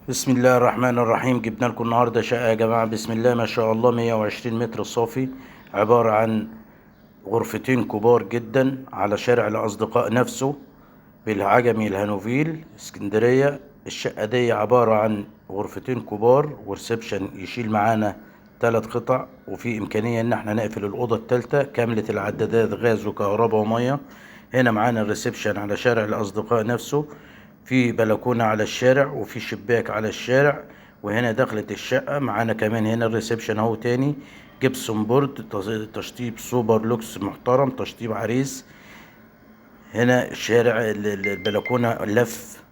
بسم الله الرحمن الرحيم. جبنا لكم النهارده شقة يا جماعة، بسم الله ما شاء الله، 120 متر صافي، عبارة عن غرفتين كبار جدا على شارع الأصدقاء نفسه بالعجمي الهانوفيل اسكندرية. الشقة دي عبارة عن غرفتين كبار وريسبشن يشيل معانا 3 قطع، وفي إمكانية إن احنا نقفل الأوضة التالتة كاملة العدادات غاز وكهرباء ومية. هنا معانا الريسبشن على شارع الأصدقاء نفسه، في بلكونة على الشارع وفي شباك على الشارع. وهنا دخلت الشقة معانا كمان، هنا الريسبشن اهو تاني، جبسون بورد، تشطيب سوبر لوكس محترم، تشطيب عريس. هنا الشارع البلكونة لف،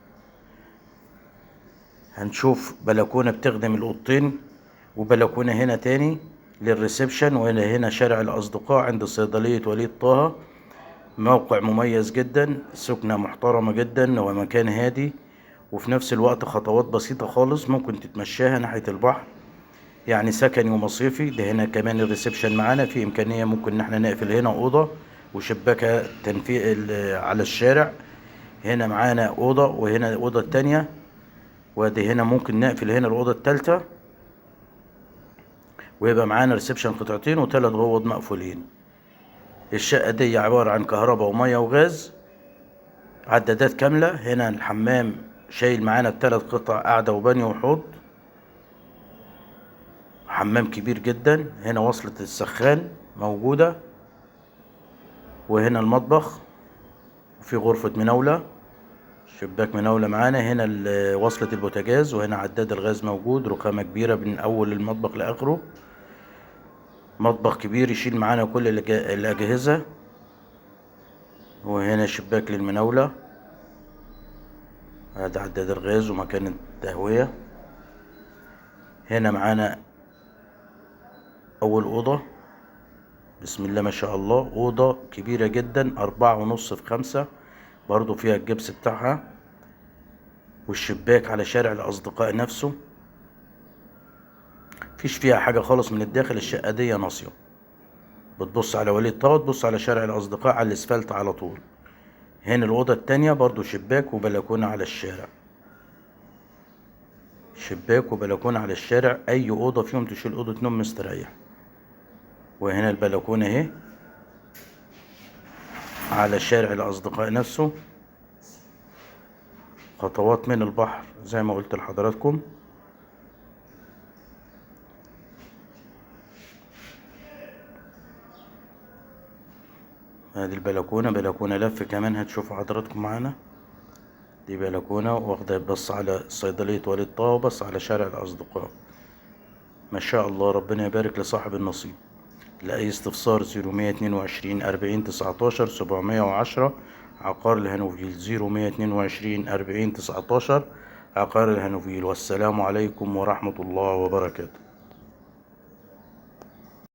هنشوف بلكونة بتخدم الأوضتين، وبلكونة هنا تاني للريسبشن. وهنا شارع الأصدقاء عند صيدلية وليد طه. موقع مميز جدا، سكنة محترمة جدا ومكان هادي، وفي نفس الوقت خطوات بسيطة خالص ممكن تتمشاها ناحية البحر، يعني سكني ومصيفي. ده هنا كمان الريسبشن معانا، في إمكانية ممكن إن احنا نقفل هنا أوضة وشباكها تنفيذ على الشارع. هنا معانا أوضة وهنا الأوضة التانية، وادي هنا ممكن نقفل هنا الأوضة التالتة، ويبقى معانا ريسبشن قطعتين و3 غوض مقفولين. الشقة دي عبارة عن كهرباء ومية وغاز، عدادات كاملة. هنا الحمام شايل معانا ال3 قطع، قعدة وبانيو وحوض، حمام كبير جدا. هنا وصلة السخان موجودة، وهنا المطبخ، وفي غرفة مناولة، شباك مناولة معانا. هنا وصلة البوتاجاز، وهنا عداد الغاز موجود، رخامة كبيرة من أول المطبخ لآخره. مطبخ كبير يشيل معانا كل الأجهزة. وهنا شباك للمناولة، هذا عداد الغاز ومكان التهوية. هنا معانا أول أوضة، بسم الله ما شاء الله، أوضة كبيرة جدا، 4.5 في 5، برضو فيها الجبس بتاعها، والشباك على شارع الأصدقاء نفسه. مفيش فيها حاجة خالص من الداخل. الشقة دي ناصية، بتبص على وليد طه، تبص على شارع الأصدقاء على الأسفلت على طول. هنا الأوضة التانية برضو شباك وبلكونة على الشارع، شباك وبلكونة على الشارع، أي أوضة فيهم تشيل أوضة نوم مستريح. وهنا البلكونة اهي على شارع الأصدقاء نفسه، خطوات من البحر زي ما قلت لحضراتكم. هذه البلكونة بلكونة لف كمان، هتشوفوا حضراتكم معانا. دي بلكونة واخدة بص على صيدلية وليد طه وبص على شارع الأصدقاء. ما شاء الله، ربنا يبارك لصاحب النصيب. لأي استفسار 0122 40 19 710، عقار الهانوفيل. 0122 40 19، عقار الهانوفيل. والسلام عليكم ورحمة الله وبركاته.